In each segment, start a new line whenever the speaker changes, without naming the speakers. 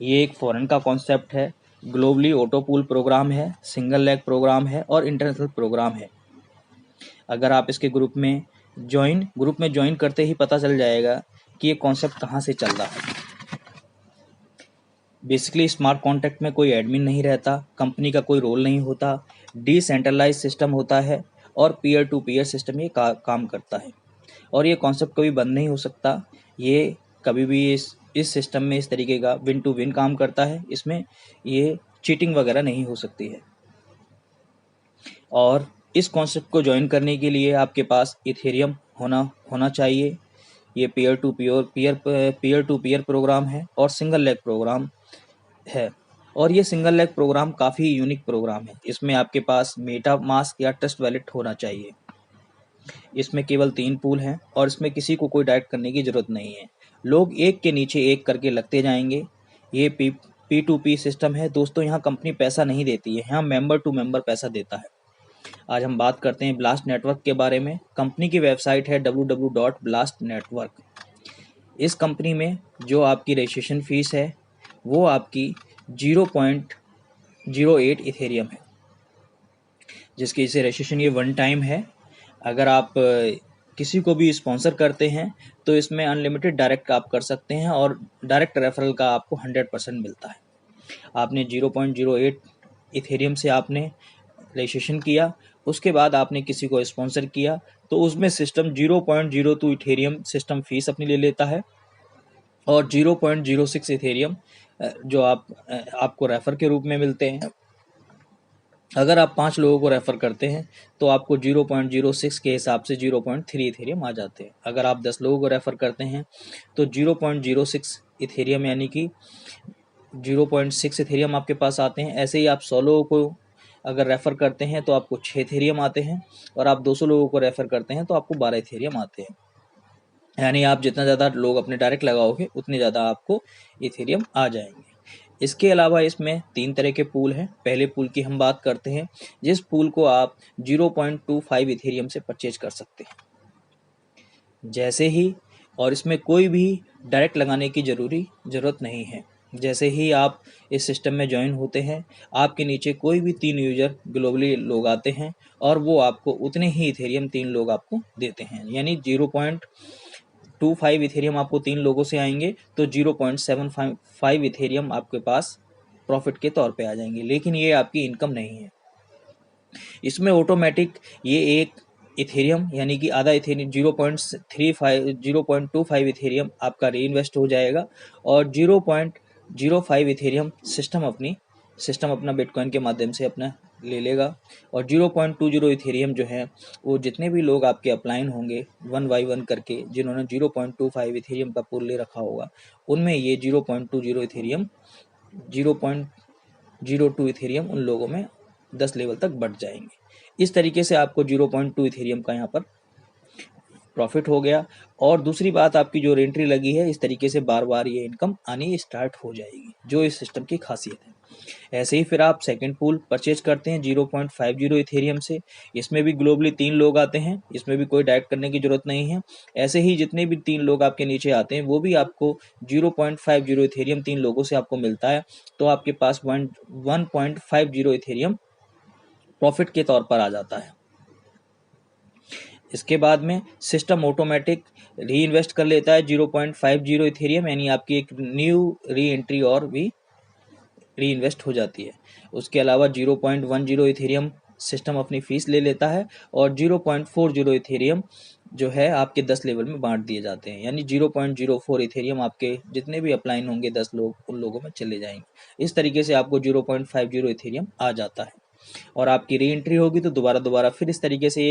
ये एक फॉरेन का कॉन्सेप्ट है, ग्लोबली ऑटो पूल प्रोग्राम है, सिंगल लेग प्रोग्राम है और इंटरनेशनल प्रोग्राम है। अगर आप इसके ग्रुप में ज्वाइन करते ही पता चल जाएगा कि ये कॉन्सेप्ट कहाँ से चल रहा है। बेसिकली स्मार्ट कॉन्ट्रैक्ट में कोई एडमिन नहीं रहता, कंपनी का कोई रोल नहीं होता, डिसेंट्रलाइज सिस्टम होता है और पीयर टू पीयर सिस्टम ये काम करता है। और ये कॉन्सेप्ट कभी बंद नहीं हो सकता, ये कभी भी इस सिस्टम में इस तरीके का विन टू विन काम करता है। इसमें ये चीटिंग वगैरह नहीं हो सकती है। और इस कॉन्सेप्ट को ज्वाइन करने के लिए आपके पास इथेरियम होना चाहिए। ये पीयर टू पीयर प्रोग्राम है और सिंगल लेग प्रोग्राम है। और ये सिंगल लेग प्रोग्राम काफ़ी यूनिक प्रोग्राम है। इसमें आपके पास मेटा मास्क या ट्रस्ट वैलेट होना चाहिए। इसमें केवल 3 पूल हैं और इसमें किसी को कोई डायरेक्ट करने की ज़रूरत नहीं है। लोग एक के नीचे एक करके लगते जाएंगे। ये P2P सिस्टम है दोस्तों। यहाँ कंपनी पैसा नहीं देती है, यहाँ मेंबर टू मेंबर पैसा देता है। आज हम बात करते हैं ब्लास्ट नेटवर्क के बारे में। कंपनी की वेबसाइट है www.blastnetwork। इस कंपनी में जो आपकी रजिस्ट्रेशन फीस है वो आपकी 0.08 इथेरियम है, जिसकी इसे रजिस्ट्रेशन ये वन टाइम है। अगर आप किसी को भी स्पॉन्सर करते हैं तो इसमें अनलिमिटेड डायरेक्ट आप कर सकते हैं और डायरेक्ट रेफरल का आपको 100% मिलता है। आपने 0.08 इथेरियम से आपने रजिस्ट्रेशन किया, उसके बाद आपने किसी को स्पॉन्सर किया तो उसमें सिस्टम 0.02 इथेरियम सिस्टम फीस अपनी ले लेता है और 0.06 इथेरियम जो आपको रेफर के रूप में मिलते हैं। अगर आप 5 लोगों को रेफ़र करते हैं तो आपको 0.06 के हिसाब से 0.3 इथेरियम आ जाते हैं। अगर आप 10 लोगों को रेफ़र करते हैं तो 0.06 इथेरियम यानी कि 0.6 इथेरियम आपके पास आते हैं। ऐसे ही आप 100 लोगों को अगर रेफ़र करते हैं तो आपको 6 इथेरियम आते हैं और आप 200 लोगों को रेफ़र करते हैं तो आपको 12 इथेरियम आते हैं। यानी आप जितना ज़्यादा लोग अपने डायरेक्ट लगाओगे उतने ज़्यादा आपको इथेरियम आ जाएंगे। इसके अलावा इसमें 3 तरह के पूल हैं। पहले पूल की हम बात करते हैं, जिस पूल को आप 0.25 इथेरियम से परचेज कर सकते हैं। जैसे ही और इसमें कोई भी डायरेक्ट लगाने की ज़रूरत नहीं है। जैसे ही आप इस सिस्टम में ज्वाइन होते हैं, आपके नीचे कोई भी 3 यूजर ग्लोबली लोग आते हैं और वो आपको उतने ही इथेरियम 3 लोग आपको देते हैं। यानी 0.25 इथेरियम आपको 3 लोगों से आएंगे तो 0.75 इथेरियम आपके पास प्रॉफिट के तौर पे आ जाएंगे। लेकिन ये आपकी इनकम नहीं है। इसमें ऑटोमेटिक ये एक इथेरियम यानी कि आधा इथेरियम 0.25 इथेरियम आपका री इन्वेस्ट हो जाएगा और 0.05 इथेरियम सिस्टम अपना बिटकॉइन के माध्यम से अपना ले लेगा और 0.20 इथेरियम जो है वो जितने भी लोग आपके अपलाइन होंगे 1 बाई 1 करके, जिन्होंने 0.25 इथेरियम का पूल ले रखा होगा, उनमें ये 0.20 इथेरियम 0.02 इथेरियम उन लोगों में 10 लेवल तक बढ़ जाएंगे। इस तरीके से आपको 0.2 इथेरियम का यहाँ पर प्रॉफिट हो गया। और दूसरी बात, आपकी जो एंट्री लगी है इस तरीके से बार बार ये इनकम आनी स्टार्ट हो जाएगी, जो इस सिस्टम की खासियत है। ऐसे ही फिर आप सेकंड पूल परचेज करते हैं 0.50 इथेरियम से। इसमें भी ग्लोबली 3 लोग आते हैं, इसमें भी कोई डायरेक्ट करने की जरूरत नहीं है। ऐसे ही जितने भी 3 लोग आपके नीचे आते हैं वो भी आपको 0.50 इथेरियम 3 लोगों से आपको मिलता है, तो आपके पास 1.50 इथेरियम प्रॉफिट के तौर पर आ जाता है। इसके बाद में सिस्टम ऑटोमेटिक री इन्वेस्ट कर लेता है 0.50 इथेरियम, यानी आपकी एक न्यू री एंट्री और भी री इन्वेस्ट हो जाती है। उसके अलावा 0.10 इथेरियम सिस्टम अपनी फीस ले लेता है और 0.40 इथेरियम जो है आपके 10 लेवल में बांट दिए जाते हैं। यानी 0.04 इथेरियम आपके जितने भी अपलाइन होंगे 10 लोग, उन लोगों में चले जाएंगे। इस तरीके से आपको 0.50 इथेरियम आ जाता है और आपकी री एंट्री होगी तो दोबारा फिर इस तरीके से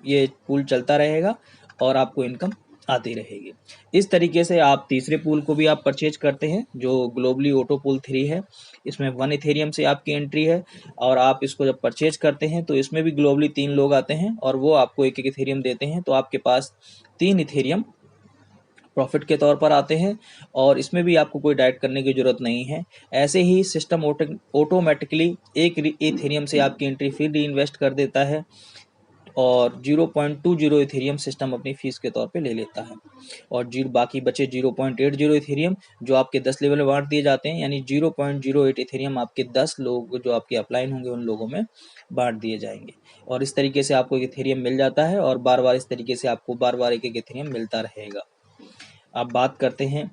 ये पूल चलता रहेगा और आपको इनकम आती रहेगी। इस तरीके से आप तीसरे पूल को भी आप परचेज करते हैं जो ग्लोबली ऑटो पूल 3 है। इसमें 1 इथेरियम से आपकी एंट्री है और आप इसको जब परचेज करते हैं तो इसमें भी ग्लोबली 3 लोग आते हैं और वो आपको एक इथेरियम देते हैं, तो आपके पास 3 इथेरियम प्रॉफिट के तौर पर आते हैं और इसमें भी आपको कोई डायरेक्ट करने की जरूरत नहीं है। ऐसे ही सिस्टम ऑटोमेटिकली एक इथेरियम से आपकी एंट्री फिर री इन्वेस्ट कर देता है और 0.20 इथेरियम सिस्टम अपनी फीस के तौर पे ले लेता है, और बाकी बचे 0.80 इथेरियम जो आपके 10 लेवल में बांट दिए जाते हैं, यानी 0.08 इथेरियम आपके 10 लोग जो आपके अपलाइन होंगे उन लोगों में बांट दिए जाएंगे, और इस तरीके से आपको इथेरियम मिल जाता है, और बार बार इस तरीके से आपको बार बार एक एक इथेरियम मिलता रहेगा। अब बात करते हैं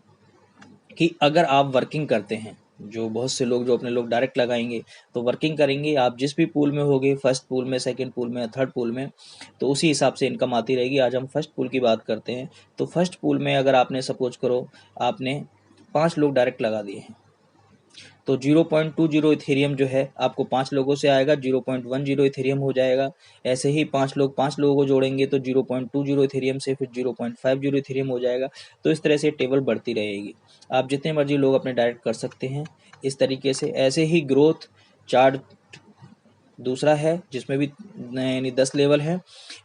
कि अगर आप वर्किंग करते हैं, जो बहुत से लोग जो अपने लोग डायरेक्ट लगाएंगे तो वर्किंग करेंगे, आप जिस भी पूल में होगे, फर्स्ट पूल में, सेकंड पूल में, थर्ड पूल में, तो उसी हिसाब से इनकम आती रहेगी। आज हम फर्स्ट पूल की बात करते हैं। तो फर्स्ट पूल में अगर आपने सपोज करो आपने 5 लोग डायरेक्ट लगा दिए हैं, तो 0.20 इथेरियम जो है आपको 5 लोगों से आएगा, 0.10 इथेरियम हो जाएगा। ऐसे ही 5 लोगों को जोड़ेंगे तो 0.20 इथेरियम से फिर 0.50 इथेरियम हो जाएगा। तो इस तरह से टेबल बढ़ती रहेगी। आप जितने मर्जी लोग अपने डायरेक्ट कर सकते हैं इस तरीके से। ऐसे ही ग्रोथ चार्ट दूसरा है जिसमें भी यानी 10 लेवल है,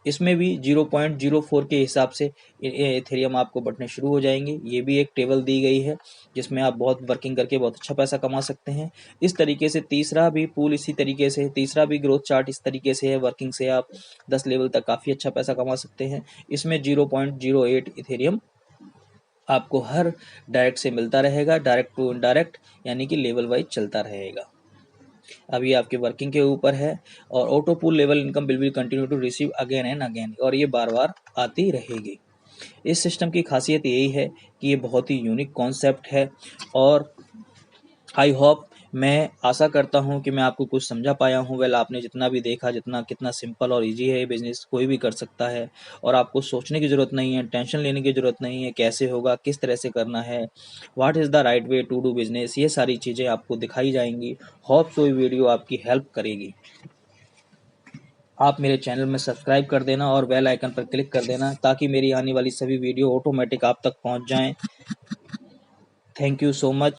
इसमें भी 0.04 के हिसाब से इथेरियम आपको बढ़ने शुरू हो जाएंगे। ये भी एक टेबल दी गई है जिसमें आप बहुत वर्किंग करके बहुत अच्छा पैसा कमा सकते हैं। इस तरीके से तीसरा भी पूल इसी तरीके से, तीसरा भी ग्रोथ चार्ट इस तरीके से है, वर्किंग से आप 10 लेवल तक काफ़ी अच्छा पैसा कमा सकते हैं। इसमें 0.08 इथेरियम आपको हर डायरेक्ट से मिलता रहेगा, डायरेक्ट टू इनडायरेक्ट, यानी कि लेवल वाइज चलता रहेगा। अब ये आपके वर्किंग के ऊपर है, और auto pool level income will be continue to receive again and again, और ये बार बार आती रहेगी। इस सिस्टम की खासियत यही है कि ये बहुत ही यूनिक कॉन्सेप्ट है, और आई होप, मैं आशा करता हूँ कि मैं आपको कुछ समझा पाया हूँ। वेल, आपने जितना भी देखा, कितना सिंपल और इजी है ये बिजनेस, कोई भी कर सकता है, और आपको सोचने की ज़रूरत नहीं है, टेंशन लेने की ज़रूरत नहीं है, कैसे होगा, किस तरह से करना है, what is the right way to do business, ये सारी चीज़ें आपको दिखाई जाएंगी। होप सो ये वीडियो आपकी हेल्प करेगी। आप मेरे चैनल में सब्सक्राइब कर देना और बेल आइकन पर क्लिक कर देना ताकि मेरी आने वाली सभी वीडियो ऑटोमेटिक आप तक पहुँच जाएँ। Thank you so much.